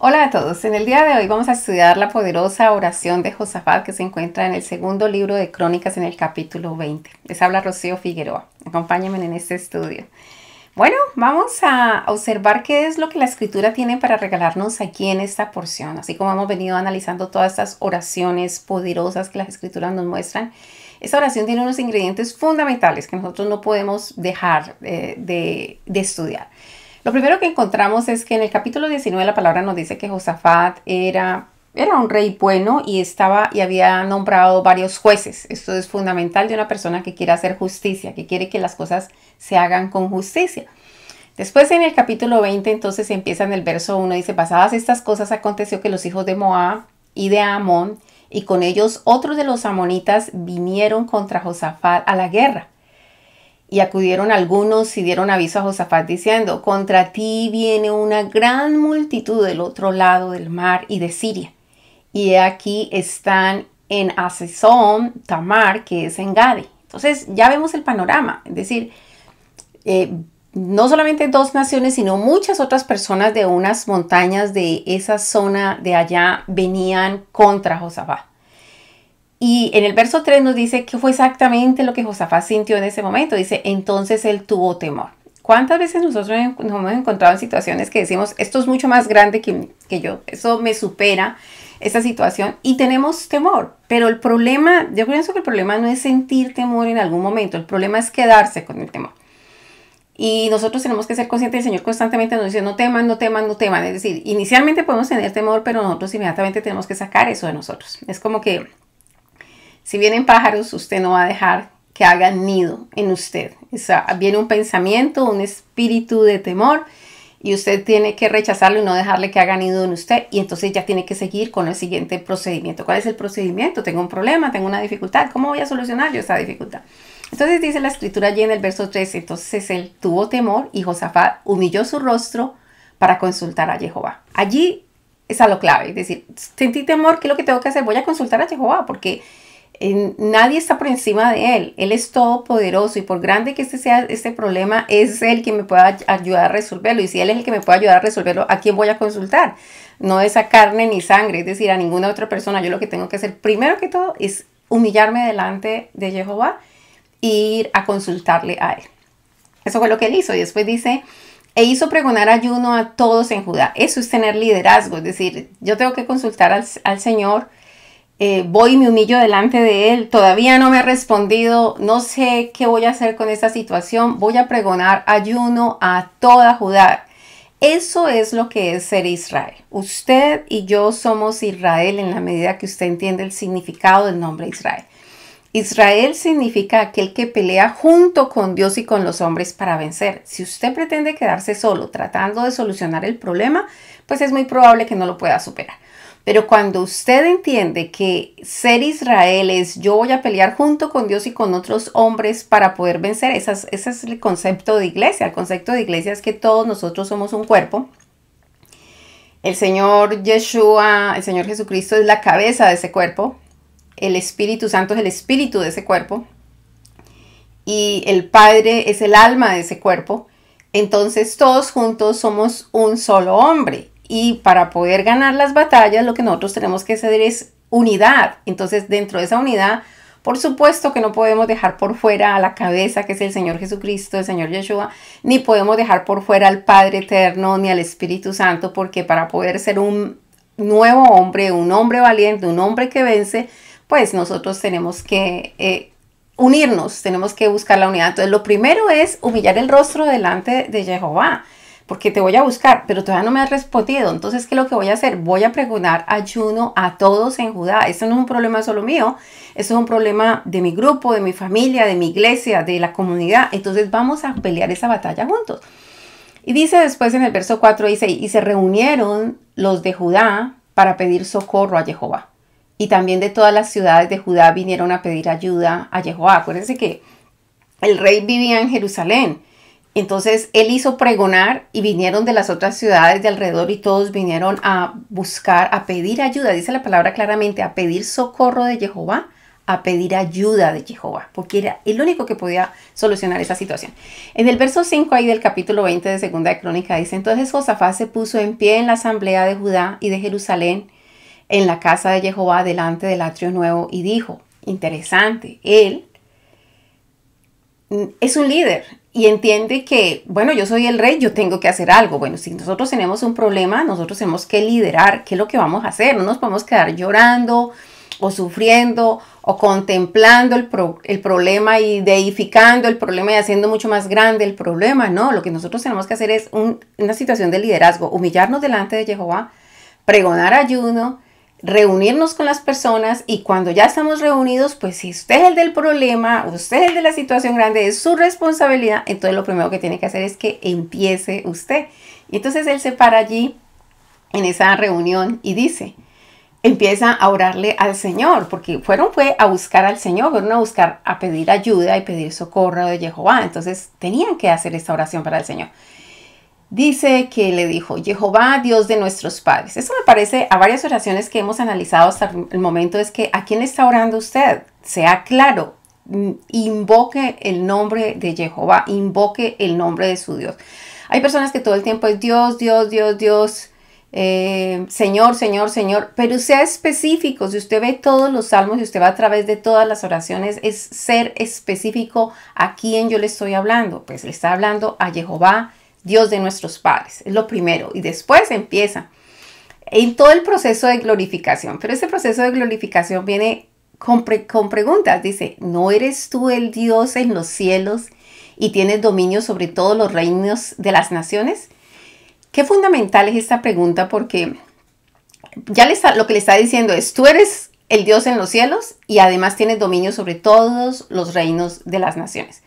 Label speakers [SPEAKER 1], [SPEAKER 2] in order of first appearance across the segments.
[SPEAKER 1] Hola a todos, en el día de hoy vamos a estudiar la poderosa oración de Josafat que se encuentra en el segundo libro de Crónicas en el capítulo 20. Les habla Rocío Figueroa, acompáñenme en este estudio. Bueno, vamos a observar qué es lo que la escritura tiene para regalarnos aquí en esta porción, así como hemos venido analizando todas estas oraciones poderosas que las escrituras nos muestran. Esta oración tiene unos ingredientes fundamentales que nosotros no podemos dejar de estudiar. Lo primero que encontramos es que en el capítulo 19 la palabra nos dice que Josafat era un rey bueno y había nombrado varios jueces. Esto es fundamental de una persona que quiere hacer justicia, que quiere que las cosas se hagan con justicia. Después en el capítulo 20 entonces empieza en el verso 1, dice: pasadas estas cosas aconteció que los hijos de Moab y de Amón y con ellos otros de los amonitas vinieron contra Josafat a la guerra. Y acudieron algunos y dieron aviso a Josafat diciendo: contra ti viene una gran multitud del otro lado del mar y de Siria. Y aquí están en Hazezón Tamar, que es en Gade. Entonces ya vemos el panorama. Es decir, no solamente dos naciones, sino muchas otras personas de unas montañas de esa zona de allá venían contra Josafat. Y en el verso 3 nos dice qué fue exactamente lo que Josafat sintió en ese momento. Dice: entonces él tuvo temor. ¿Cuántas veces nosotros nos hemos encontrado en situaciones que decimos: esto es mucho más grande que yo, eso me supera esta situación, y tenemos temor? Pero el problema, yo pienso que el problema no es sentir temor en algún momento, el problema es quedarse con el temor. Y nosotros tenemos que ser conscientes. El Señor constantemente nos dice: no teman, no teman, no teman. Es decir, inicialmente podemos tener temor, pero nosotros inmediatamente tenemos que sacar eso de nosotros. Es como que si vienen pájaros, usted no va a dejar que hagan nido en usted. Viene un pensamiento, un espíritu de temor, y usted tiene que rechazarlo y no dejarle que haga nido en usted. Y entonces ya tiene que seguir con el siguiente procedimiento. ¿Cuál es el procedimiento? Tengo un problema, tengo una dificultad. ¿Cómo voy a solucionar yo esta dificultad? Entonces dice la escritura allí en el verso 13: entonces él tuvo temor y Josafat humilló su rostro para consultar a Jehová. Allí es a lo clave. Es decir, sentí temor, ¿qué es lo que tengo que hacer? Voy a consultar a Jehová, porque nadie está por encima de él. Él es todopoderoso, y por grande que sea este problema, es él quien me pueda ayudar a resolverlo. Y si él es el que me puede ayudar a resolverlo, ¿a quién voy a consultar? No es a carne ni sangre, es decir, a ninguna otra persona. Yo lo que tengo que hacer primero que todo es humillarme delante de Jehová e ir a consultarle a él. Eso fue lo que él hizo. Y después dice: e hizo pregonar ayuno a todos en Judá. Eso es tener liderazgo. Es decir, yo tengo que consultar al Señor. Voy y me humillo delante de él. Todavía no me ha respondido. No sé qué voy a hacer con esta situación. Voy a pregonar ayuno a toda Judá. Eso es lo que es ser Israel. Usted y yo somos Israel en la medida que usted entiende el significado del nombre Israel. Israel significa aquel que pelea junto con Dios y con los hombres para vencer. Si usted pretende quedarse solo tratando de solucionar el problema, pues es muy probable que no lo pueda superar. Pero cuando usted entiende que ser Israel es: yo voy a pelear junto con Dios y con otros hombres para poder vencer, ese es el concepto de iglesia. El concepto de iglesia es que todos nosotros somos un cuerpo. El Señor Yeshua, el Señor Jesucristo, es la cabeza de ese cuerpo. El Espíritu Santo es el espíritu de ese cuerpo. Y el Padre es el alma de ese cuerpo. Entonces todos juntos somos un solo hombre. Y para poder ganar las batallas, lo que nosotros tenemos que hacer es unidad. Entonces, dentro de esa unidad, por supuesto que no podemos dejar por fuera a la cabeza, que es el Señor Jesucristo, el Señor Yeshua, ni podemos dejar por fuera al Padre Eterno, ni al Espíritu Santo, porque para poder ser un nuevo hombre, un hombre valiente, un hombre que vence, pues nosotros tenemos que unirnos, tenemos que buscar la unidad. Entonces, lo primero es humillar el rostro delante de Jehová, porque te voy a buscar, pero todavía no me has respondido. Entonces, ¿qué es lo que voy a hacer? Voy a pregonar ayuno a todos en Judá. Esto no es un problema solo mío, esto es un problema de mi grupo, de mi familia, de mi iglesia, de la comunidad. Entonces vamos a pelear esa batalla juntos. Y dice después en el verso 4, dice: y se reunieron los de Judá para pedir socorro a Jehová. Y también de todas las ciudades de Judá vinieron a pedir ayuda a Jehová. Acuérdense que el rey vivía en Jerusalén. Entonces él hizo pregonar y vinieron de las otras ciudades de alrededor y todos vinieron a buscar, a pedir ayuda. Dice la palabra claramente: a pedir socorro de Jehová a pedir ayuda de Jehová, porque era el único que podía solucionar esa situación. En el verso 5 ahí del capítulo 20 de Segunda de Crónica dice, entonces Josafat se puso en pie en la asamblea de Judá y de Jerusalén, en la casa de Jehová, delante del atrio nuevo, y dijo, interesante, él es un líder y entiende que, bueno, yo soy el rey, yo tengo que hacer algo. Bueno, si nosotros tenemos un problema, nosotros tenemos que liderar. ¿Qué es lo que vamos a hacer? No nos podemos quedar llorando o sufriendo o contemplando el problema y deificando el problema y haciendo mucho más grande el problema. No, lo que nosotros tenemos que hacer es una situación de liderazgo, humillarnos delante de Jehová, pregonar ayuno, reunirnos con las personas, y cuando ya estamos reunidos, pues si usted es el del problema, usted es el de la situación grande, es su responsabilidad, entonces lo primero que tiene que hacer es que empiece usted. Y entonces él se para allí en esa reunión y dice, empieza a orarle al Señor, porque fue a buscar al Señor, fueron a buscar, a pedir ayuda y pedir socorro de Jehová. Entonces tenían que hacer esta oración para el Señor. Dice que le dijo, Jehová, Dios de nuestros padres. Eso me parece a varias oraciones que hemos analizado hasta el momento, es que ¿a quién le está orando usted? Sea claro, invoque el nombre de Jehová, invoque el nombre de su Dios. Hay personas que todo el tiempo es Dios, Dios, Dios, Dios, Señor, Señor, Señor, pero sea específico. Si usted ve todos los salmos y usted va a través de todas las oraciones, es ser específico a quién yo le estoy hablando. Pues le está hablando a Jehová, Dios de nuestros padres, es lo primero, y después empieza en todo el proceso de glorificación. Pero ese proceso de glorificación viene con preguntas. Dice, ¿no eres tú el Dios en los cielos y tienes dominio sobre todos los reinos de las naciones? Qué fundamental es esta pregunta, porque ya lo que le está diciendo es, tú eres el Dios en los cielos y además tienes dominio sobre todos los reinos de las naciones.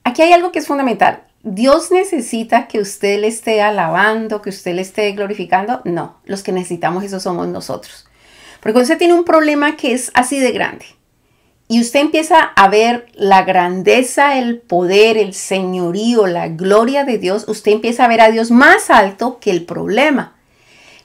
[SPEAKER 1] Aquí hay algo que es fundamental. ¿Dios necesita que usted le esté alabando, que usted le esté glorificando? No, los que necesitamos eso somos nosotros. Porque cuando usted tiene un problema que es así de grande y usted empieza a ver la grandeza, el poder, el señorío, la gloria de Dios, usted empieza a ver a Dios más alto que el problema.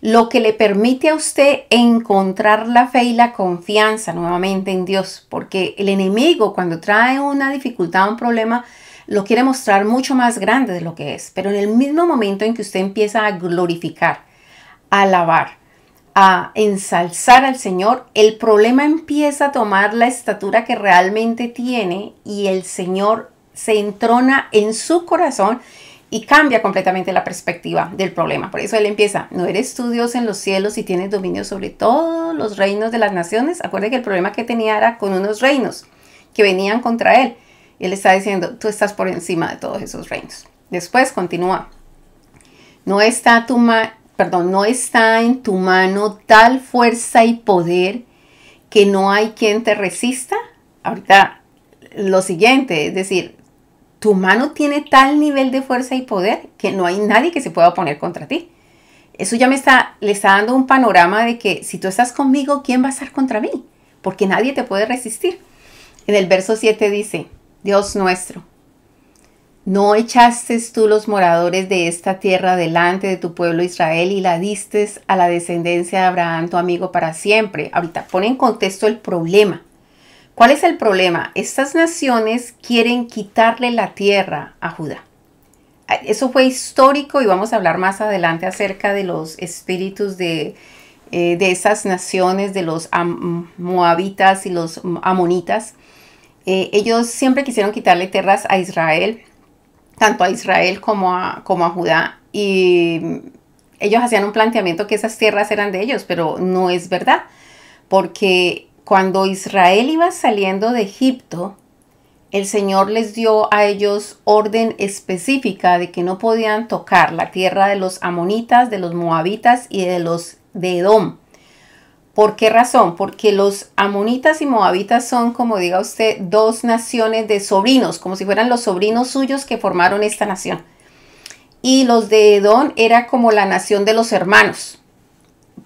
[SPEAKER 1] Lo que le permite a usted encontrar la fe y la confianza nuevamente en Dios. Porque el enemigo, cuando trae una dificultad, un problema, lo quiere mostrar mucho más grande de lo que es. Pero en el mismo momento en que usted empieza a glorificar, a alabar, a ensalzar al Señor, el problema empieza a tomar la estatura que realmente tiene y el Señor se entrona en su corazón y cambia completamente la perspectiva del problema. Por eso él empieza, ¿no eres tú Dios en los cielos y tienes dominio sobre todos los reinos de las naciones? Acuérdate que el problema que tenía era con unos reinos que venían contra él. Él está diciendo, tú estás por encima de todos esos reinos. Después continúa. No está en tu mano tal fuerza y poder que no hay quien te resista. Ahorita lo siguiente, es decir, tu mano tiene tal nivel de fuerza y poder que no hay nadie que se pueda oponer contra ti. Eso ya le está dando un panorama de que si tú estás conmigo, ¿quién va a estar contra mí? Porque nadie te puede resistir. En el verso 7 dice, Dios nuestro, ¿no echaste tú los moradores de esta tierra delante de tu pueblo Israel y la diste a la descendencia de Abraham, tu amigo, para siempre? Ahorita pone en contexto el problema. ¿Cuál es el problema? Estas naciones quieren quitarle la tierra a Judá. Eso fue histórico y vamos a hablar más adelante acerca de los espíritus de esas naciones, de los moabitas y los amonitas. Ellos siempre quisieron quitarle tierras a Israel, tanto a Israel como a Judá, y ellos hacían un planteamiento que esas tierras eran de ellos, pero no es verdad, porque cuando Israel iba saliendo de Egipto, el Señor les dio a ellos orden específica de que no podían tocar la tierra de los amonitas, de los moabitas y de Edom. ¿Por qué razón? Porque los amonitas y moabitas son, como diga usted, dos naciones de sobrinos, como si fueran los sobrinos suyos que formaron esta nación. Y los de Edom era como la nación de los hermanos.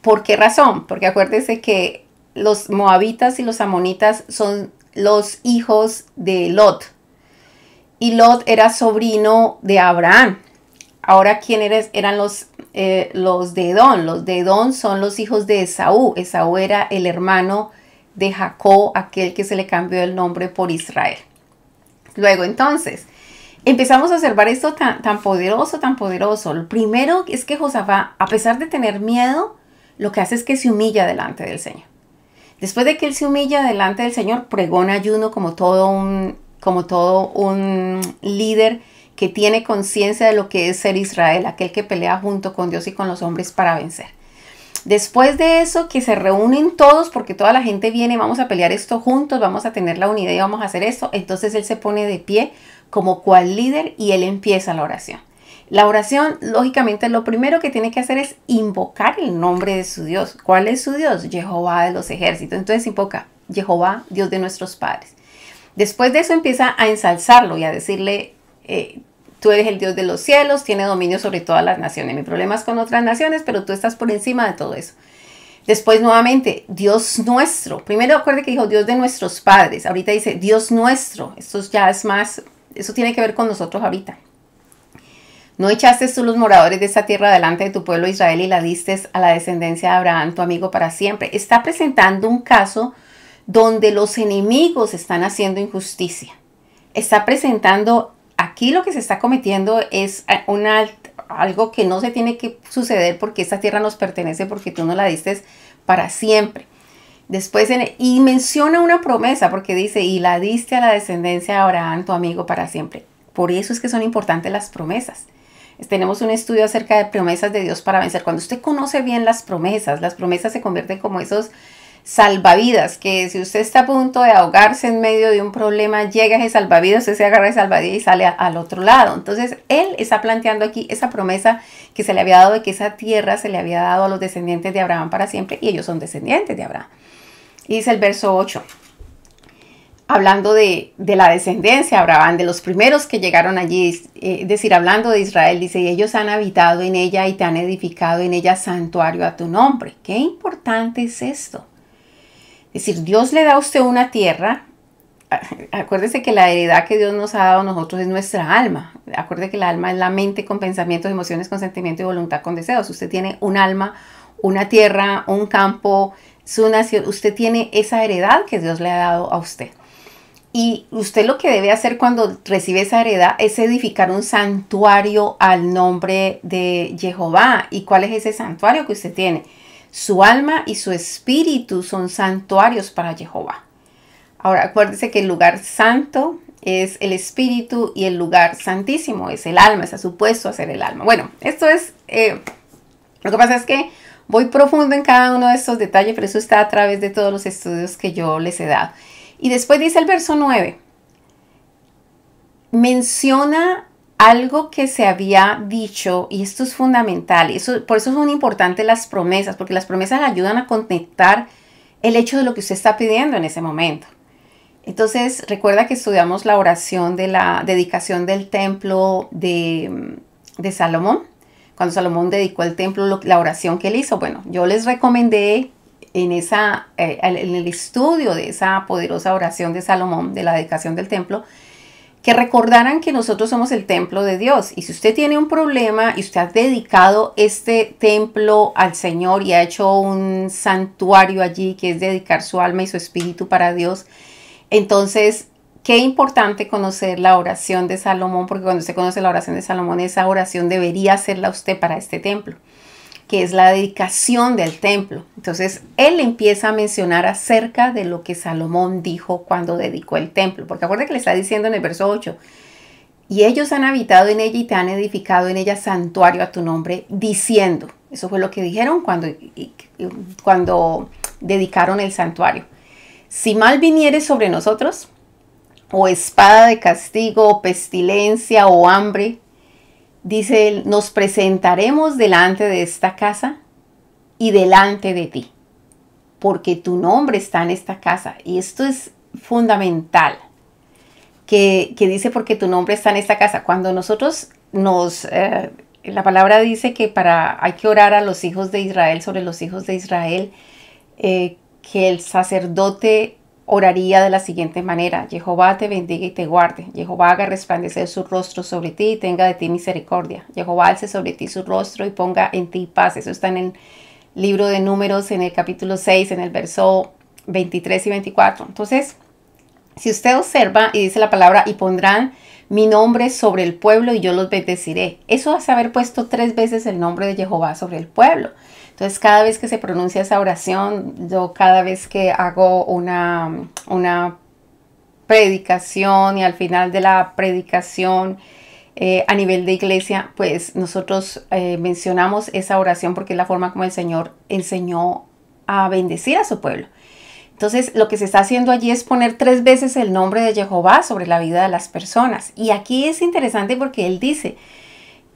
[SPEAKER 1] ¿Por qué razón? Porque acuérdese que los moabitas y los amonitas son los hijos de Lot. Y Lot era sobrino de Abraham. Ahora, ¿quiénes eran los de Edom? Los de Edom son los hijos de Esaú. Esaú era el hermano de Jacob, aquel que se le cambió el nombre por Israel. Luego entonces, empezamos a observar esto tan poderoso, tan poderoso. Lo primero es que Josafat, a pesar de tener miedo, lo que hace es que se humilla delante del Señor. Después de que él se humilla delante del Señor, pregona ayuno como todo un líder que tiene conciencia de lo que es ser Israel, aquel que pelea junto con Dios y con los hombres para vencer. Después de eso, que se reúnen todos, porque toda la gente viene, vamos a pelear esto juntos, vamos a tener la unidad y vamos a hacer esto. Entonces él se pone de pie como cual líder y él empieza la oración. La oración, lógicamente, lo primero que tiene que hacer es invocar el nombre de su Dios. ¿Cuál es su Dios? Jehová de los ejércitos. Entonces invoca Jehová, Dios de nuestros padres. Después de eso empieza a ensalzarlo y a decirle, tú eres el Dios de los cielos, tiene dominio sobre todas las naciones. Mi problema es con otras naciones, pero tú estás por encima de todo eso. Después nuevamente, Dios nuestro. Primero acuerde que dijo Dios de nuestros padres. Ahorita dice Dios nuestro. Esto ya es más, eso tiene que ver con nosotros ahorita. No echaste tú los moradores de esta tierra delante de tu pueblo Israel y la diste a la descendencia de Abraham, tu amigo para siempre. Está presentando un caso donde los enemigos están haciendo injusticia. Está presentando, aquí lo que se está cometiendo es algo que no se tiene que suceder porque esta tierra nos pertenece, porque tú nos la diste para siempre. Después, y menciona una promesa porque dice, y la diste a la descendencia de Abraham, tu amigo para siempre. Por eso es que son importantes las promesas. Tenemos un estudio acerca de promesas de Dios para vencer. Cuando usted conoce bien las promesas se convierten como esos salvavidas, que si usted está a punto de ahogarse en medio de un problema, llega ese salvavidas, usted se agarra ese salvavidas y sale al otro lado. Entonces, él está planteando aquí esa promesa que se le había dado de que esa tierra se le había dado a los descendientes de Abraham para siempre, y ellos son descendientes de Abraham. Y dice el verso 8, hablando de la descendencia de Abraham, de los primeros que llegaron allí, es decir, hablando de Israel, dice, y ellos han habitado en ella y te han edificado en ella santuario a tu nombre. Qué importante es esto. Es decir, Dios le da a usted una tierra. Acuérdese que la heredad que Dios nos ha dado a nosotros es nuestra alma. Acuérdese que el alma es la mente con pensamientos, emociones, con sentimiento y voluntad con deseos. Usted tiene un alma, una tierra, un campo, su nación. Usted tiene esa heredad que Dios le ha dado a usted. Y usted lo que debe hacer cuando recibe esa heredad es edificar un santuario al nombre de Jehová. ¿Y cuál es ese santuario que usted tiene? Su alma y su espíritu son santuarios para Jehová. Ahora, acuérdese que el lugar santo es el espíritu y el lugar santísimo es el alma, está supuesto a ser el alma. Bueno, esto es, lo que pasa es que voy profundo en cada uno de estos detalles, pero eso está a través de todos los estudios que yo les he dado. Y después dice el verso 9, menciona algo que se había dicho, y esto es fundamental, por eso son importantes las promesas, porque las promesas ayudan a conectar el hecho de lo que usted está pidiendo en ese momento. Entonces, recuerda que estudiamos la oración de la dedicación del templo de Salomón. Cuando Salomón dedicó el templo, la oración que él hizo, bueno, yo les recomendé en el estudio de esa poderosa oración de Salomón, de la dedicación del templo, que recordaran que nosotros somos el templo de Dios. Y si usted tiene un problema y usted ha dedicado este templo al Señor y ha hecho un santuario allí, que es dedicar su alma y su espíritu para Dios, entonces, qué importante conocer la oración de Salomón, porque cuando usted conoce la oración de Salomón, esa oración debería hacerla usted para este templo, que es la dedicación del templo. Entonces, él empieza a mencionar acerca de lo que Salomón dijo cuando dedicó el templo. Porque acuérdate que le está diciendo en el verso 8, y ellos han habitado en ella y te han edificado en ella santuario a tu nombre, diciendo. Eso fue lo que dijeron cuando dedicaron el santuario. Si mal viniere sobre nosotros, o espada de castigo, o pestilencia, o hambre, dice él, nos presentaremos delante de esta casa y delante de ti, porque tu nombre está en esta casa. Y esto es fundamental, que dice porque tu nombre está en esta casa. Cuando nosotros la palabra dice que hay que orar a los hijos de Israel, sobre los hijos de Israel, que el sacerdote oraría de la siguiente manera: Jehová te bendiga y te guarde. Jehová haga resplandecer su rostro sobre ti y tenga de ti misericordia. Jehová alce sobre ti su rostro y ponga en ti paz. Eso está en el libro de Números, en el capítulo 6, en el verso 23 y 24. Entonces, si usted observa y dice la palabra, y pondrán mi nombre sobre el pueblo y yo los bendeciré. Eso hace haber puesto 3 veces el nombre de Jehová sobre el pueblo. Entonces, cada vez que se pronuncia esa oración, yo cada vez que hago una predicación y al final de la predicación a nivel de iglesia, pues nosotros mencionamos esa oración porque es la forma como el Señor enseñó a bendecir a su pueblo. Entonces, lo que se está haciendo allí es poner 3 veces el nombre de Jehová sobre la vida de las personas. Y aquí es interesante porque él dice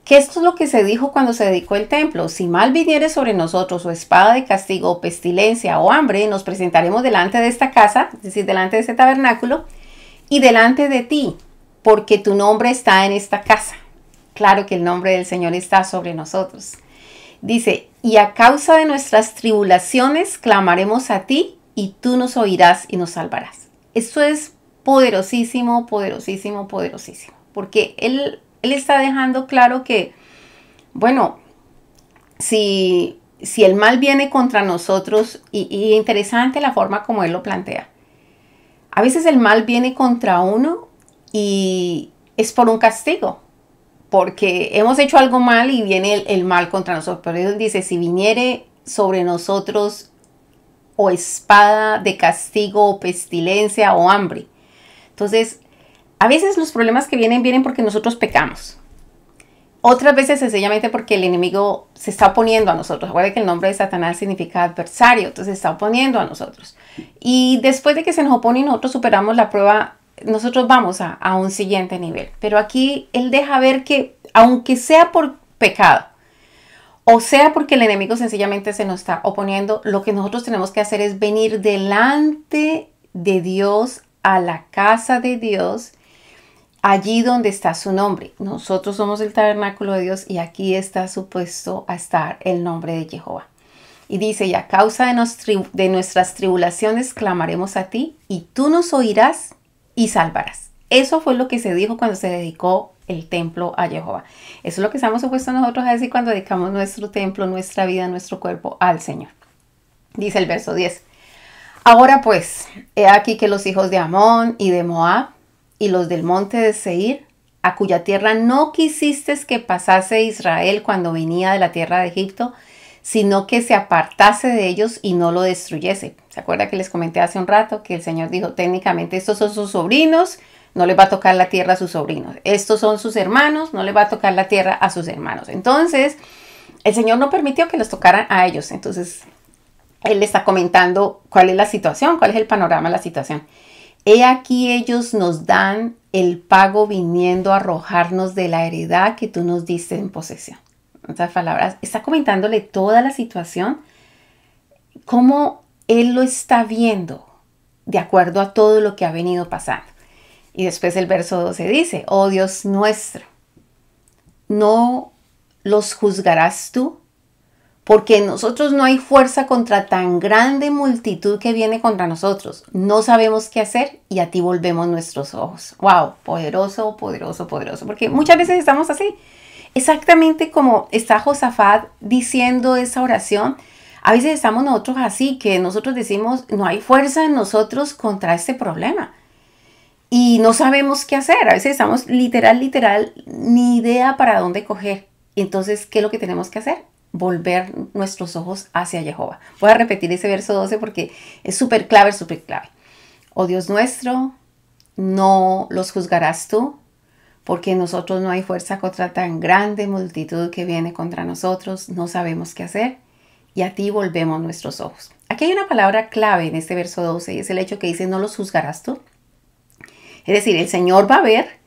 [SPEAKER 1] que esto es lo que se dijo cuando se dedicó el templo. Si mal viniere sobre nosotros, o espada de castigo, o pestilencia, o hambre, nos presentaremos delante de esta casa, es decir, delante de este tabernáculo, y delante de ti, porque tu nombre está en esta casa. Claro que el nombre del Señor está sobre nosotros. Dice, y a causa de nuestras tribulaciones clamaremos a ti, y tú nos oirás y nos salvarás. Esto es poderosísimo, poderosísimo, poderosísimo. Porque él está dejando claro que, bueno, si el mal viene contra nosotros, y interesante la forma como él lo plantea. A veces el mal viene contra uno y es por un castigo, porque hemos hecho algo mal y viene el mal contra nosotros. Pero él dice, si viniere sobre nosotros o espada de castigo, o pestilencia, o hambre. Entonces, a veces los problemas que vienen porque nosotros pecamos. Otras veces sencillamente porque el enemigo se está oponiendo a nosotros. Recuerda que el nombre de Satanás significa adversario, entonces se está oponiendo a nosotros. Y después de que se nos opone y nosotros superamos la prueba, nosotros vamos a un siguiente nivel. Pero aquí él deja ver que, aunque sea por pecado, o sea porque el enemigo sencillamente se nos está oponiendo, lo que nosotros tenemos que hacer es venir delante de Dios, a la casa de Dios, allí donde está su nombre. Nosotros somos el tabernáculo de Dios y aquí está supuesto a estar el nombre de Jehová. Y dice, y a causa de nuestras tribulaciones clamaremos a ti y tú nos oirás y salvarás. Eso fue lo que se dijo cuando se dedicó el templo a Jehová. Eso es lo que estamos supuestos nosotros a decir cuando dedicamos nuestro templo, nuestra vida, nuestro cuerpo al Señor. Dice el verso 10. Ahora pues, he aquí que los hijos de Amón y de Moab y los del monte de Seir, a cuya tierra no quisiste que pasase Israel cuando venía de la tierra de Egipto, sino que se apartase de ellos y no lo destruyese. ¿Se acuerda que les comenté hace un rato que el Señor dijo, técnicamente estos son sus sobrinos, no les va a tocar la tierra a sus sobrinos? Estos son sus hermanos, no les va a tocar la tierra a sus hermanos. Entonces, el Señor no permitió que los tocaran a ellos. Entonces, Él le está comentando cuál es la situación, cuál es el panorama de la situación. He aquí ellos nos dan el pago viniendo a arrojarnos de la heredad que tú nos diste en posesión. En otras palabras, está comentándole toda la situación, cómo Él lo está viendo de acuerdo a todo lo que ha venido pasando. Y después el verso 12 dice, oh Dios nuestro, ¿no los juzgarás tú? Porque en nosotros no hay fuerza contra tan grande multitud que viene contra nosotros. No sabemos qué hacer y a ti volvemos nuestros ojos. ¡Wow! Poderoso, poderoso, poderoso. Porque muchas veces estamos así. Exactamente como está Josafat diciendo esa oración. A veces estamos nosotros así, que nosotros decimos, no hay fuerza en nosotros contra este problema. Y no sabemos qué hacer. A veces estamos literal, ni idea para dónde coger. Entonces, ¿qué es lo que tenemos que hacer? Volver nuestros ojos hacia Jehová. Voy a repetir ese verso 12 porque es súper clave, súper clave. Oh Dios nuestro, no los juzgarás tú, porque en nosotros no hay fuerza contra tan grande multitud que viene contra nosotros. No sabemos qué hacer y a ti volvemos nuestros ojos. Aquí hay una palabra clave en este verso 12 y es el hecho que dice no los juzgarás tú. Es decir, el Señor va a ver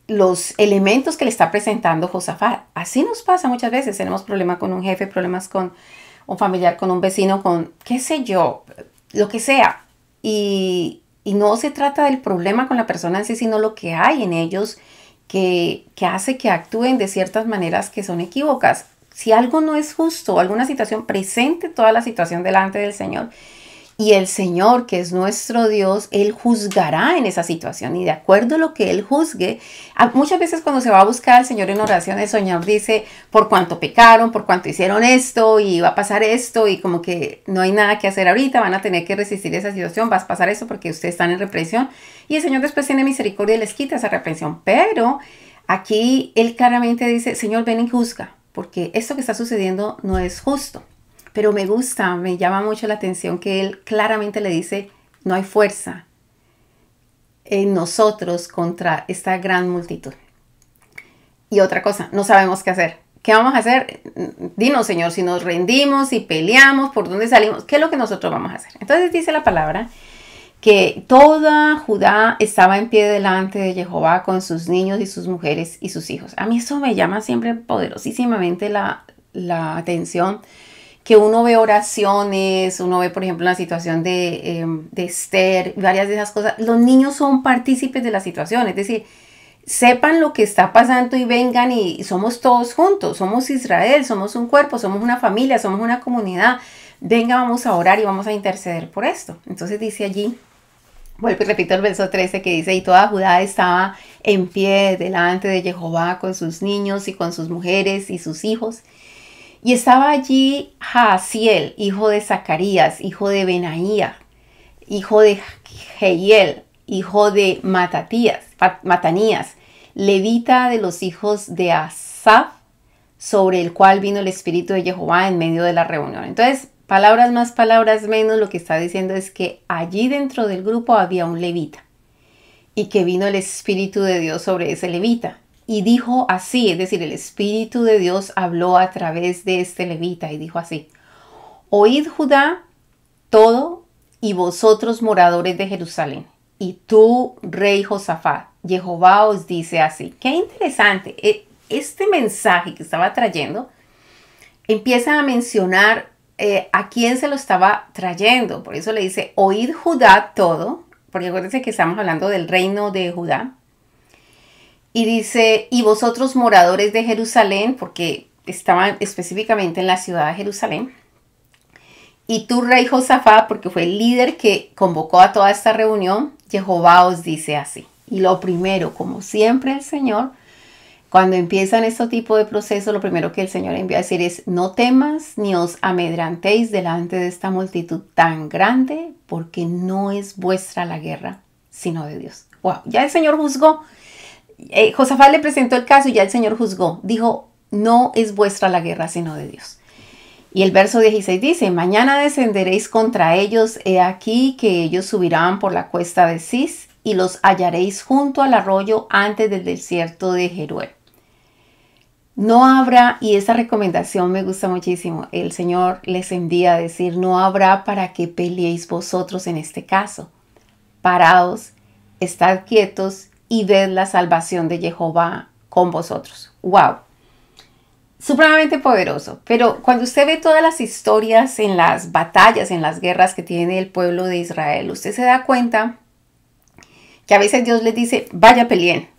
[SPEAKER 1] los elementos que le está presentando Josafat. Así nos pasa muchas veces. Tenemos problemas con un jefe, problemas con un familiar, con un vecino, con qué sé yo, lo que sea. Y no se trata del problema con la persona en sí, sino lo que hay en ellos que hace que actúen de ciertas maneras que son equívocas. Si algo no es justo, alguna situación, presente toda la situación delante del Señor Y el Señor, que es nuestro Dios, Él juzgará en esa situación. Y de acuerdo a lo que Él juzgue, muchas veces cuando se va a buscar al Señor en oración, el Señor dice, por cuánto pecaron, por cuánto hicieron esto, y va a pasar esto, y como que no hay nada que hacer ahorita, van a tener que resistir esa situación, va a pasar eso porque ustedes están en reprensión. Y el Señor después tiene misericordia y les quita esa reprensión. Pero aquí Él claramente dice, Señor, ven y juzga, porque esto que está sucediendo no es justo. Pero me gusta, me llama mucho la atención que Él claramente le dice, no hay fuerza en nosotros contra esta gran multitud. Y otra cosa, no sabemos qué hacer. ¿Qué vamos a hacer? Dinos, Señor, si nos rendimos, si peleamos, ¿por dónde salimos? ¿Qué es lo que nosotros vamos a hacer? Entonces dice la palabra que toda Judá estaba en pie delante de Jehová con sus niños y sus mujeres y sus hijos. A mí eso me llama siempre poderosísimamente la atención, que uno ve oraciones, uno ve, por ejemplo, la situación de Esther, varias de esas cosas. Los niños son partícipes de la situación, es decir, sepan lo que está pasando y vengan y somos todos juntos, somos Israel, somos un cuerpo, somos una familia, somos una comunidad. Venga, vamos a orar y vamos a interceder por esto. Entonces dice allí, vuelvo y repito el verso 13 que dice, y toda Judá estaba en pie delante de Jehová con sus niños y con sus mujeres y sus hijos. Y estaba allí Jaasiel, hijo de Zacarías, hijo de Benaía, hijo de Jehiel, hijo de Matanías, levita de los hijos de Asaf, sobre el cual vino el Espíritu de Jehová en medio de la reunión. Entonces, palabras más, palabras menos, lo que está diciendo es que allí dentro del grupo había un levita y que vino el Espíritu de Dios sobre ese levita. Y dijo así, es decir, el Espíritu de Dios habló a través de este levita y dijo así, oíd Judá todo y vosotros moradores de Jerusalén, y tú, rey Josafat, Jehová os dice así. Qué interesante, este mensaje que estaba trayendo empieza a mencionar a quién se lo estaba trayendo. Por eso le dice, oíd Judá todo, porque acuérdense que estamos hablando del reino de Judá. Y dice, y vosotros moradores de Jerusalén, porque estaban específicamente en la ciudad de Jerusalén. Y tú, rey Josafat, porque fue el líder que convocó a toda esta reunión, Jehová os dice así. Y lo primero, como siempre el Señor, cuando empiezan este tipo de procesos, lo primero que el Señor envía a decir es, no temas ni os amedrantéis delante de esta multitud tan grande, porque no es vuestra la guerra, sino de Dios. Wow, ya el Señor juzgó. Josafat le presentó el caso y ya el Señor juzgó. Dijo, no es vuestra la guerra, sino de Dios. Y el verso 16 dice, mañana descenderéis contra ellos, he aquí que ellos subirán por la cuesta de Cis y los hallaréis junto al arroyo antes del desierto de Jeruel. No habrá, y esa recomendación me gusta muchísimo, el Señor les envía a decir, no habrá para que peleéis vosotros en este caso. Paraos, estad quietos y ved la salvación de Jehová con vosotros. ¡Wow! Supremamente poderoso. Pero cuando usted ve todas las historias en las batallas, en las guerras que tiene el pueblo de Israel, usted se da cuenta que a veces Dios les dice, vaya peleen.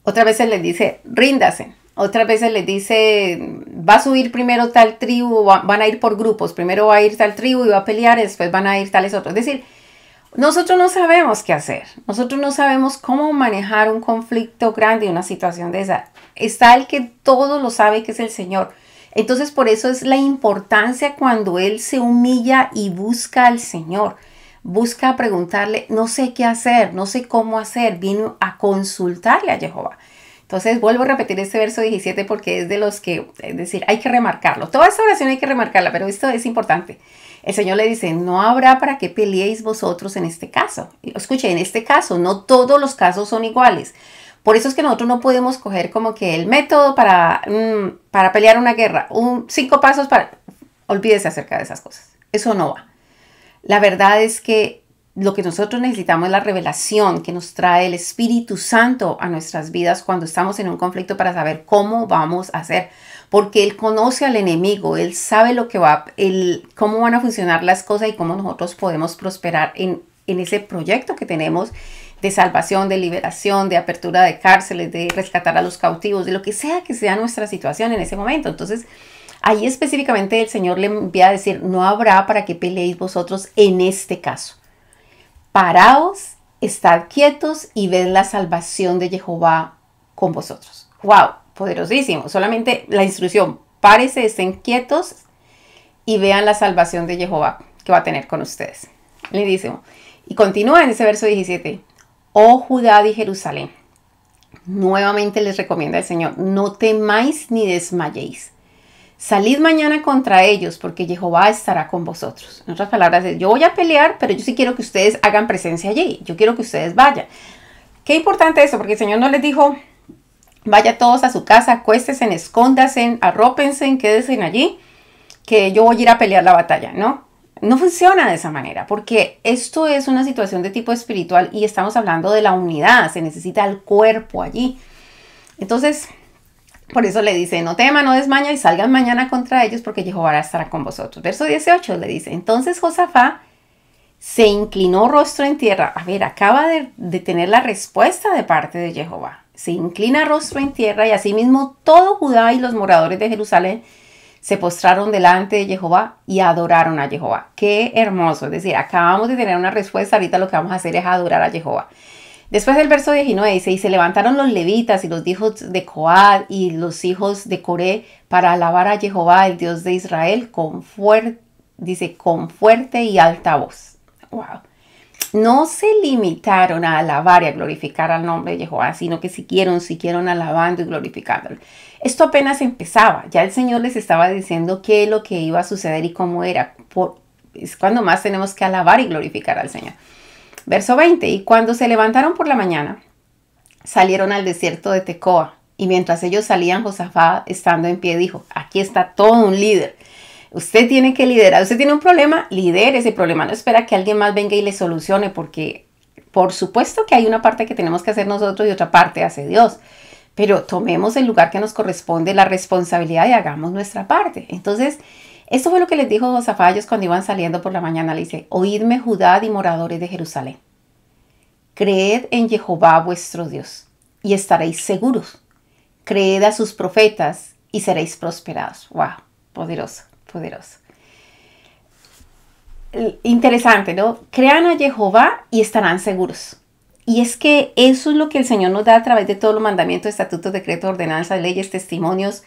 [SPEAKER 1] Otras veces les dice, ríndanse. Otras veces les dice, va a subir primero tal tribu, van a ir por grupos. Primero va a ir tal tribu y va a pelear y después van a ir tales otros. Es decir, nosotros no sabemos qué hacer. Nosotros no sabemos cómo manejar un conflicto grande, una situación de esa. Está el que todo lo sabe, que es el Señor. Entonces, por eso es la importancia cuando Él se humilla y busca al Señor. Busca preguntarle, no sé qué hacer, no sé cómo hacer. Vino a consultarle a Jehová. Entonces, vuelvo a repetir este verso 17 porque es de los que, es decir, hay que remarcarlo. Toda esta oración hay que remarcarla, pero esto es importante. El Señor le dice, no habrá para que peleéis vosotros en este caso. Escuche, en este caso, no todos los casos son iguales. Por eso es que nosotros no podemos coger como que el método para pelear una guerra, 5 pasos para... Olvídese acerca de esas cosas. Eso no va. La verdad es que lo que nosotros necesitamos es la revelación que nos trae el Espíritu Santo a nuestras vidas cuando estamos en un conflicto para saber cómo vamos a hacer. Porque Él conoce al enemigo, Él sabe lo que cómo van a funcionar las cosas y cómo nosotros podemos prosperar en ese proyecto que tenemos de salvación, de liberación, de apertura de cárceles, de rescatar a los cautivos, de lo que sea nuestra situación en ese momento. Entonces, Ahí específicamente el Señor le envía a decir, no habrá para que peleéis vosotros en este caso. Paraos, estad quietos y ved la salvación de Jehová con vosotros. ¡Wow! Poderosísimo. Solamente la instrucción, párese, estén quietos y vean la salvación de Jehová que va a tener con ustedes. Lindísimo. Y continúa en ese verso 17. Oh Judá y Jerusalén. Nuevamente les recomienda el Señor, no temáis ni desmayéis. Salid mañana contra ellos porque Jehová estará con vosotros. En otras palabras, yo voy a pelear, pero yo sí quiero que ustedes hagan presencia allí. Yo quiero que ustedes vayan. Qué importante eso, porque el Señor no les dijo, vaya todos a su casa, acuéstense, escóndanse, arrópense, quédense allí, que yo voy a ir a pelear la batalla. No, no funciona de esa manera, porque esto es una situación de tipo espiritual y estamos hablando de la unidad, se necesita el cuerpo allí. Entonces, por eso le dice, no teman, no desmaña y salgan mañana contra ellos porque Jehová estará con vosotros. Verso 18 le dice, entonces Josafat se inclinó rostro en tierra. A ver, acaba de tener la respuesta de parte de Jehová. Se inclina rostro en tierra y asimismo todo Judá y los moradores de Jerusalén se postraron delante de Jehová y adoraron a Jehová. Qué hermoso. Es decir, acabamos de tener una respuesta. Ahorita lo que vamos a hacer es adorar a Jehová. Después del verso 19 dice, y se levantaron los levitas y los hijos de Coad y los hijos de Coré para alabar a Jehová, el Dios de Israel, con fuerte y alta voz. Wow. No se limitaron a alabar y a glorificar al nombre de Jehová, sino que siguieron alabando y glorificándolo. Esto apenas empezaba. Ya el Señor les estaba diciendo qué es lo que iba a suceder y cómo era. Es cuando más tenemos que alabar y glorificar al Señor. Verso 20, y cuando se levantaron por la mañana, salieron al desierto de Tecoa, y mientras ellos salían, Josafat, estando en pie, dijo, aquí está todo un líder. Usted tiene que liderar. Usted tiene un problema, lidere ese problema. No espera que alguien más venga y le solucione, porque por supuesto que hay una parte que tenemos que hacer nosotros y otra parte hace Dios. Pero tomemos el lugar que nos corresponde, la responsabilidad y hagamos nuestra parte. Entonces, esto fue lo que les dijo Josafat a ellos cuando iban saliendo por la mañana. Le dice, oídme Judá y moradores de Jerusalén. Creed en Jehová vuestro Dios y estaréis seguros. Creed a sus profetas y seréis prosperados. ¡Wow! Poderoso, poderoso. Interesante, ¿no? Crean a Jehová y estarán seguros. Y es que eso es lo que el Señor nos da a través de todos los mandamientos, estatutos, decretos, ordenanzas, leyes, testimonios.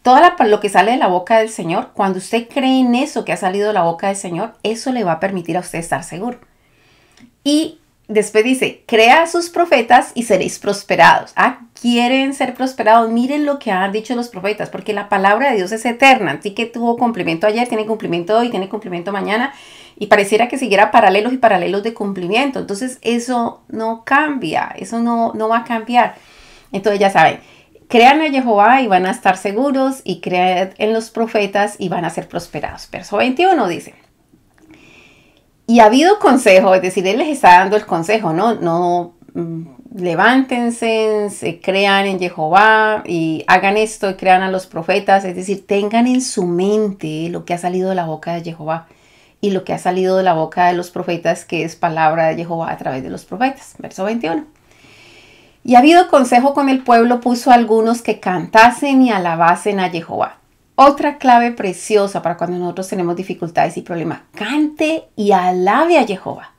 [SPEAKER 1] Todo lo que sale de la boca del Señor, cuando usted cree en eso que ha salido de la boca del Señor, eso le va a permitir a usted estar seguro. Y después dice, crea a sus profetas y seréis prosperados. ¿Quieren ser prosperados? Miren lo que han dicho los profetas, porque la palabra de Dios es eterna. Así que tuvo cumplimiento ayer, tiene cumplimiento hoy, tiene cumplimiento mañana. Y pareciera que siguiera paralelos y paralelos de cumplimiento. Entonces eso no cambia, eso no va a cambiar. Entonces ya saben, crean a Jehová y van a estar seguros, y crean en los profetas y van a ser prosperados. Verso 21 dice, y ha habido consejo, es decir, Él les está dando el consejo, levántense, se crean en Jehová y hagan esto y crean a los profetas, es decir, tengan en su mente lo que ha salido de la boca de Jehová y lo que ha salido de la boca de los profetas, que es palabra de Jehová a través de los profetas. Verso 21. Y ha habido consejo con el pueblo, puso a algunos que cantasen y alabasen a Jehová. Otra clave preciosa para cuando nosotros tenemos dificultades y problemas. Cante y alabe a Jehová.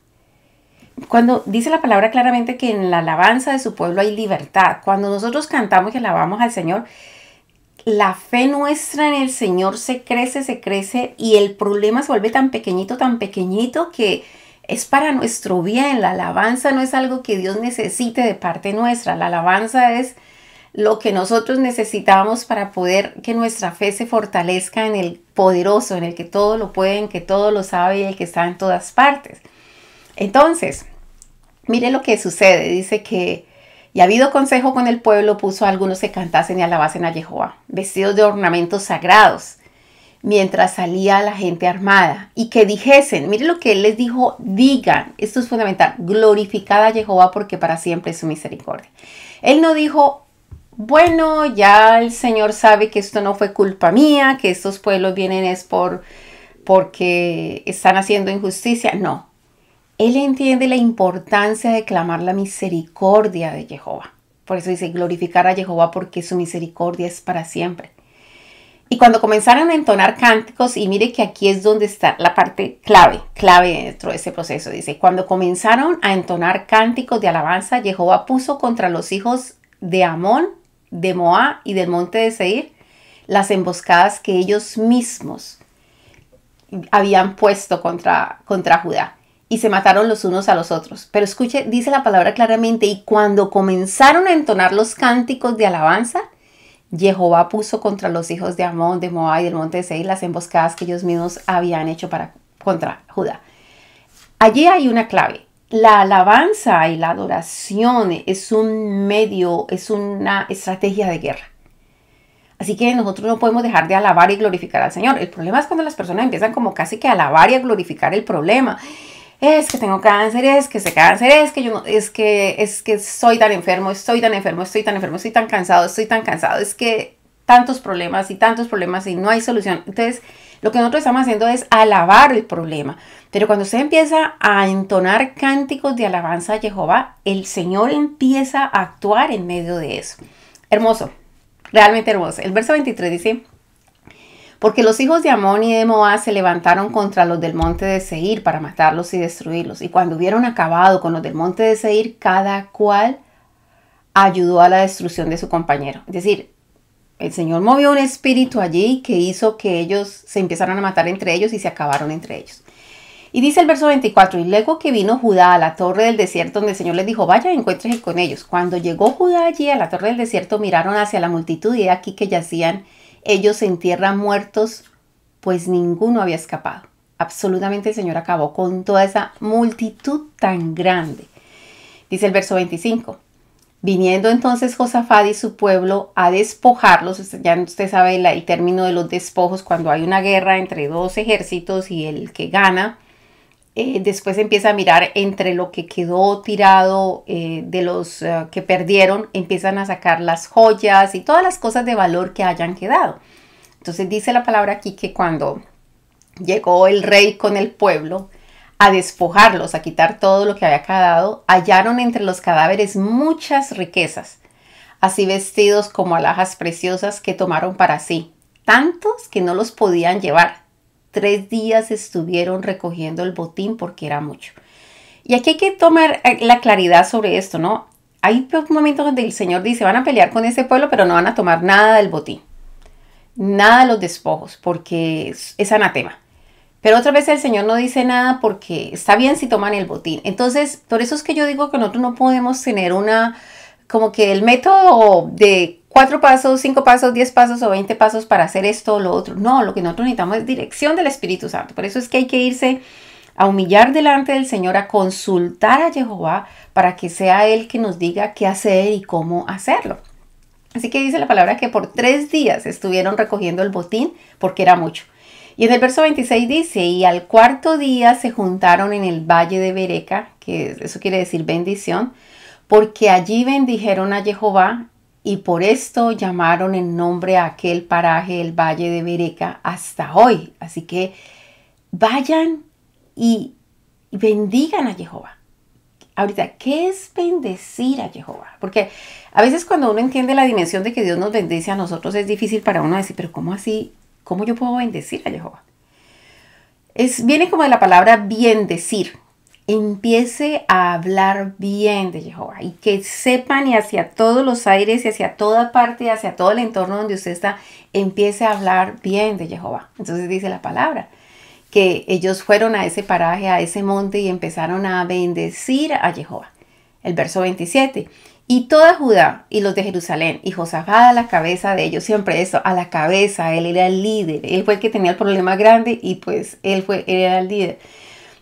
[SPEAKER 1] Cuando dice la palabra claramente que en la alabanza de su pueblo hay libertad. Cuando nosotros cantamos y alabamos al Señor, la fe nuestra en el Señor se crece y el problema se vuelve tan pequeñito que es para nuestro bien. La alabanza no es algo que Dios necesite de parte nuestra. La alabanza es lo que nosotros necesitamos para poder que nuestra fe se fortalezca en el poderoso, en el que todo lo puede, en que todo lo sabe y el que está en todas partes. Entonces, mire lo que sucede. Dice que, y ha habido consejo con el pueblo, puso a algunos que cantasen y alabasen a Jehová, vestidos de ornamentos sagrados, mientras salía la gente armada, y que dijesen, mire lo que él les dijo, digan, esto es fundamental, glorificad a Jehová porque para siempre es su misericordia. Él no dijo, bueno, ya el Señor sabe que esto no fue culpa mía, que estos pueblos vienen es porque están haciendo injusticia. No, Él entiende la importancia de clamar la misericordia de Jehová. Por eso dice glorificar a Jehová porque su misericordia es para siempre. Y cuando comenzaron a entonar cánticos, y mire que aquí es donde está la parte clave dentro de ese proceso, dice, cuando comenzaron a entonar cánticos de alabanza, Jehová puso contra los hijos de Amón, de Moab y del monte de Seir las emboscadas que ellos mismos habían puesto contra Judá. Y se mataron los unos a los otros. Pero escuche, dice la palabra claramente, y cuando comenzaron a entonar los cánticos de alabanza, Jehová puso contra los hijos de Amón, de Moab y del monte de Seir las emboscadas que ellos mismos habían hecho contra Judá. Allí hay una clave. La alabanza y la adoración es un medio, es una estrategia de guerra. Así que nosotros no podemos dejar de alabar y glorificar al Señor. El problema es cuando las personas empiezan como casi que a alabar y a glorificar el problema. Es que tengo cáncer, es que ese cáncer, es que yo no, es que soy tan enfermo, estoy tan cansado, es que tantos problemas y no hay solución. Entonces, lo que nosotros estamos haciendo es alabar el problema. Pero cuando usted empieza a entonar cánticos de alabanza a Jehová, el Señor empieza a actuar en medio de eso. Hermoso, realmente hermoso. El verso 23 dice: porque los hijos de Amón y de Moab se levantaron contra los del monte de Seir para matarlos y destruirlos. Y cuando hubieron acabado con los del monte de Seir, cada cual ayudó a la destrucción de su compañero. Es decir, el Señor movió un espíritu allí que hizo que ellos se empezaran a matar entre ellos y se acabaron entre ellos. Y dice el verso 24, y luego que vino Judá a la torre del desierto, donde el Señor les dijo, vaya, encuéntrense con ellos. Cuando llegó Judá allí a la torre del desierto, miraron hacia la multitud y aquí que yacían ellos en tierra muertos, pues ninguno había escapado. Absolutamente el Señor acabó con toda esa multitud tan grande. Dice el verso 25. Viniendo entonces Josafat y su pueblo a despojarlos, ya usted sabe el término de los despojos, cuando hay una guerra entre dos ejércitos y el que gana, después empieza a mirar entre lo que quedó tirado de los que perdieron, empiezan a sacar las joyas y todas las cosas de valor que hayan quedado. Entonces dice la palabra aquí que cuando llegó el rey con el pueblo a despojarlos, a quitar todo lo que había quedado, hallaron entre los cadáveres muchas riquezas, así vestidos como alhajas preciosas que tomaron para sí, tantos que no los podían llevar. 3 días estuvieron recogiendo el botín porque era mucho. Y aquí hay que tomar la claridad sobre esto, ¿no? Hay momentos donde el Señor dice, van a pelear con ese pueblo, pero no van a tomar nada del botín. Nada de los despojos, porque es anatema. Pero otra vez el Señor no dice nada porque está bien si toman el botín. Entonces, por eso es que yo digo que nosotros no podemos tener como que el método de 4 pasos, 5 pasos, 10 pasos o 20 pasos para hacer esto o lo otro. No, lo que nosotros necesitamos es dirección del Espíritu Santo. Por eso es que hay que irse a humillar delante del Señor, a consultar a Jehová para que sea Él que nos diga qué hacer y cómo hacerlo. Así que dice la palabra que por 3 días estuvieron recogiendo el botín porque era mucho. Y en el verso 26 dice, y al 4.º día se juntaron en el valle de Bereca, que eso quiere decir bendición, porque allí bendijeron a Jehová y por esto llamaron en nombre a aquel paraje el valle de Bereca hasta hoy. Así que vayan y bendigan a Jehová. Ahorita, ¿qué es bendecir a Jehová? Porque a veces cuando uno entiende la dimensión de que Dios nos bendice a nosotros es difícil para uno decir, pero ¿cómo así? ¿Cómo yo puedo bendecir a Jehová? Viene como de la palabra bendecir. Empiece a hablar bien de Jehová y que sepan y hacia todos los aires y hacia toda parte, hacia todo el entorno donde usted está, empiece a hablar bien de Jehová. Entonces dice la palabra que ellos fueron a ese paraje, a ese monte y empezaron a bendecir a Jehová. El verso 27. Y toda Judá y los de Jerusalén y Josafat a la cabeza de ellos, siempre esto, a la cabeza, él era el líder, él fue el que tenía el problema grande y pues él era el líder.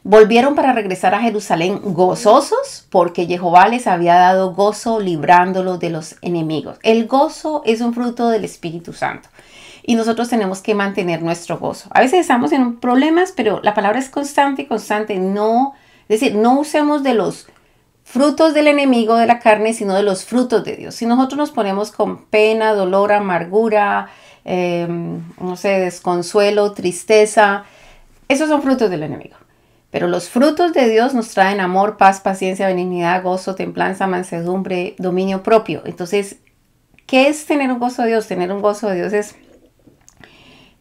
[SPEAKER 1] Volvieron para regresar a Jerusalén gozosos porque Jehová les había dado gozo librándolos de los enemigos. El gozo es un fruto del Espíritu Santo y nosotros tenemos que mantener nuestro gozo. A veces estamos en problemas, pero la palabra es constante y constante. No usemos de los frutos del enemigo de la carne, sino de los frutos de Dios. Si nosotros nos ponemos con pena, dolor, amargura, desconsuelo, tristeza, esos son frutos del enemigo. Pero los frutos de Dios nos traen amor, paz, paciencia, benignidad, gozo, templanza, mansedumbre, dominio propio. Entonces, ¿qué es tener un gozo de Dios? Tener un gozo de Dios es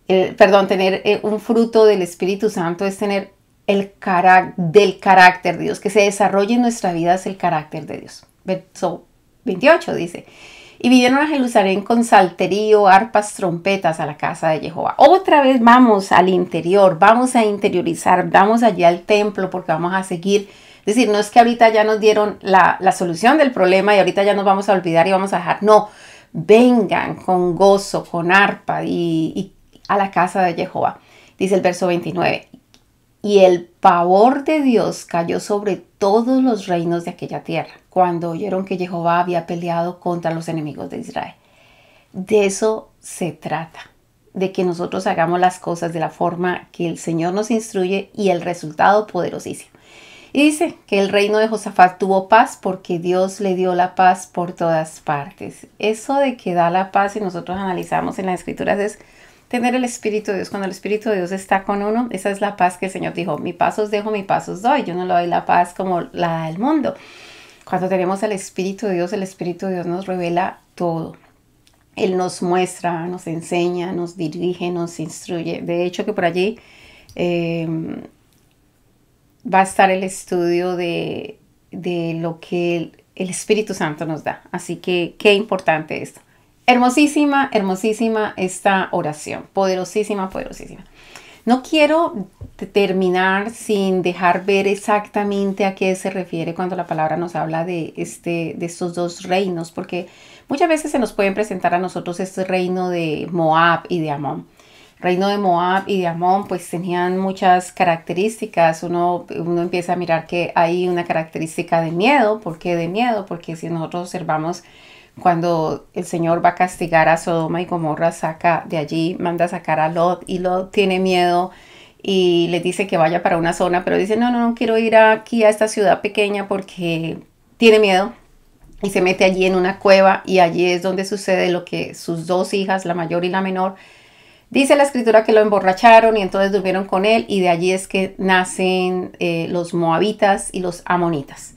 [SPEAKER 1] tener un fruto del Espíritu Santo es tener del carácter de Dios, que se desarrolle en nuestra vida es el carácter de Dios. Verso 28 dice, y vinieron a Jerusalén con salterio, arpas, trompetas a la casa de Jehová. Otra vez vamos al interior, vamos a interiorizar, vamos allí al templo porque vamos a seguir. Es decir, no es que ahorita ya nos dieron la solución del problema y ahorita ya nos vamos a olvidar y vamos a dejar. No, vengan con gozo, con arpa y a la casa de Jehová. Dice el verso 29. Y el pavor de Dios cayó sobre todos los reinos de aquella tierra, cuando oyeron que Jehová había peleado contra los enemigos de Israel. De eso se trata, de que nosotros hagamos las cosas de la forma que el Señor nos instruye y el resultado poderosísimo. Y dice que el reino de Josafat tuvo paz porque Dios le dio la paz por todas partes. Eso de que da la paz, y nosotros analizamos en las Escrituras, es tener el Espíritu de Dios. Cuando el Espíritu de Dios está con uno, esa es la paz que el Señor dijo, mi paz os dejo, mi paz os doy. Yo no le doy la paz como la del mundo. Cuando tenemos el Espíritu de Dios, el Espíritu de Dios nos revela todo. Él nos muestra, nos enseña, nos dirige, nos instruye. De hecho, que por allí va a estar el estudio de lo que el Espíritu Santo nos da. Así que qué importante esto. Hermosísima, hermosísima esta oración. Poderosísima, poderosísima. No quiero terminar sin dejar ver exactamente a qué se refiere cuando la palabra nos habla de estos dos reinos, porque muchas veces se nos pueden presentar a nosotros este reino de Moab y de Amón. Reino de Moab y de Amón pues tenían muchas características. Uno empieza a mirar que hay una característica de miedo. ¿Por qué de miedo? Porque si nosotros observamos cuando el Señor va a castigar a Sodoma y Gomorra, saca de allí, manda a sacar a Lot, y Lot tiene miedo y le dice que vaya para una zona, pero dice no quiero ir aquí a esta ciudad pequeña porque tiene miedo, y se mete allí en una cueva, y allí es donde sucede lo que sus dos hijas, la mayor y la menor, dice la Escritura que lo emborracharon y entonces durmieron con él, y de allí es que nacen los moabitas y los amonitas.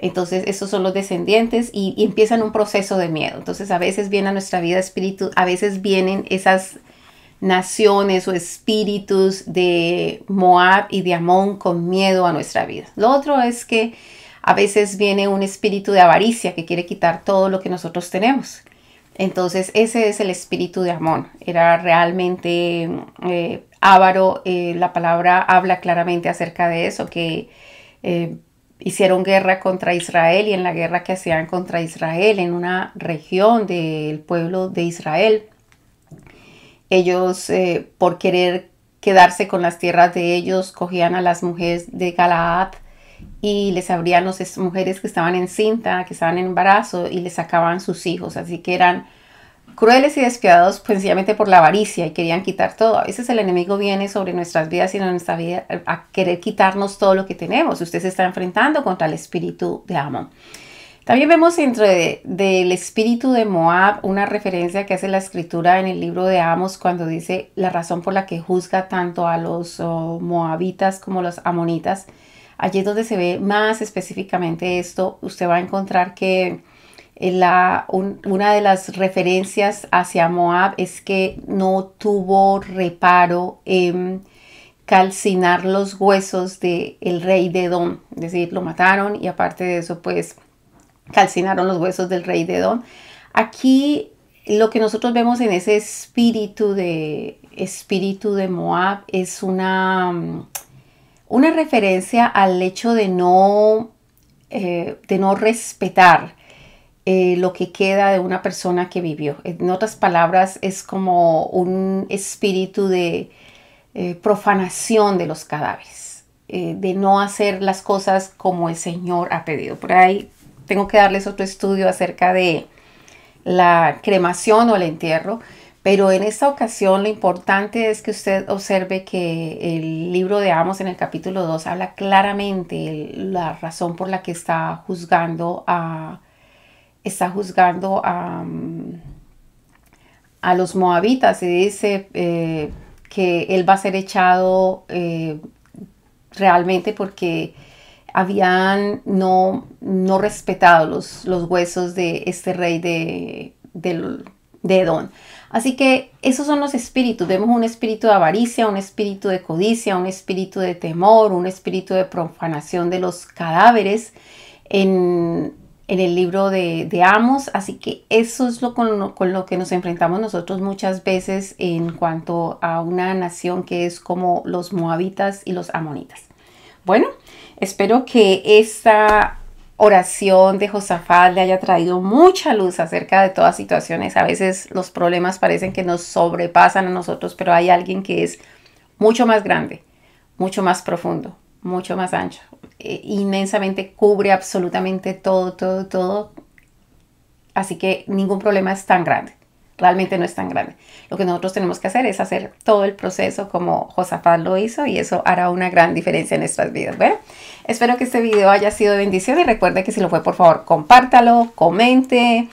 [SPEAKER 1] Entonces, esos son los descendientes y empiezan un proceso de miedo. Entonces, a veces viene a nuestra vida espíritu, a veces vienen esas naciones o espíritus de Moab y de Amón con miedo a nuestra vida. Lo otro es que a veces viene un espíritu de avaricia que quiere quitar todo lo que nosotros tenemos. Entonces, ese es el espíritu de Amón. Era realmente avaro. La palabra habla claramente acerca de eso, que hicieron guerra contra Israel, y en la guerra que hacían contra Israel en una región del pueblo de Israel, ellos por querer quedarse con las tierras de ellos, cogían a las mujeres de Galaad y les abrían las mujeres que estaban encinta, que estaban en embarazo, y les sacaban sus hijos. Así que eran crueles y despiadados pues, sencillamente por la avaricia, y querían quitar todo. A veces el enemigo viene sobre nuestras vidas y en nuestra vida a querer quitarnos todo lo que tenemos. Usted se está enfrentando contra el espíritu de Amón. También vemos dentro del espíritu de Moab una referencia que hace la Escritura en el libro de Amos, cuando dice la razón por la que juzga tanto a los moabitas como los amonitas. Allí es donde se ve más específicamente esto. Usted va a encontrar que una de las referencias hacia Moab es que no tuvo reparo en calcinar los huesos del rey de Edom. Es decir, lo mataron, y aparte de eso pues calcinaron los huesos del rey de Edom. Aquí lo que nosotros vemos en ese espíritu de Moab es una referencia al hecho de no respetar lo que queda de una persona que vivió. En otras palabras, es como un espíritu de profanación de los cadáveres, de no hacer las cosas como el Señor ha pedido. Por ahí tengo que darles otro estudio acerca de la cremación o el entierro, pero en esta ocasión lo importante es que usted observe que el libro de Amos en el capítulo 2 habla claramente la razón por la que está juzgando a los moabitas, y dice que él va a ser echado realmente porque habían no respetado los huesos de este rey de don. Así que esos son los espíritus. Vemos un espíritu de avaricia, un espíritu de codicia, un espíritu de temor, un espíritu de profanación de los cadáveres en el libro de Amos. Así que eso es con lo que nos enfrentamos nosotros muchas veces en cuanto a una nación que es como los moabitas y los amonitas. Bueno, espero que esta oración de Josafat le haya traído mucha luz acerca de todas situaciones. A veces los problemas parecen que nos sobrepasan a nosotros, pero hay alguien que es mucho más grande, mucho más profundo, mucho más ancho, inmensamente cubre absolutamente todo, todo, todo. Así que ningún problema es tan grande. Realmente no es tan grande. Lo que nosotros tenemos que hacer es hacer todo el proceso como Josafat lo hizo, y eso hará una gran diferencia en nuestras vidas. Bueno, espero que este video haya sido de bendición, y recuerde que si lo fue, por favor, compártalo, comente,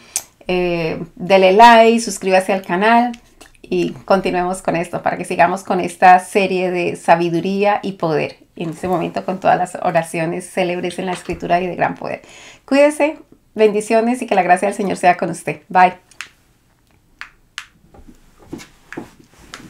[SPEAKER 1] dele like, suscríbase al canal y continuemos con esto para que sigamos con esta serie de sabiduría y poder. Y en este momento con todas las oraciones célebres en la escritura y de gran poder. Cuídese, bendiciones, y que la gracia del Señor sea con usted. Bye.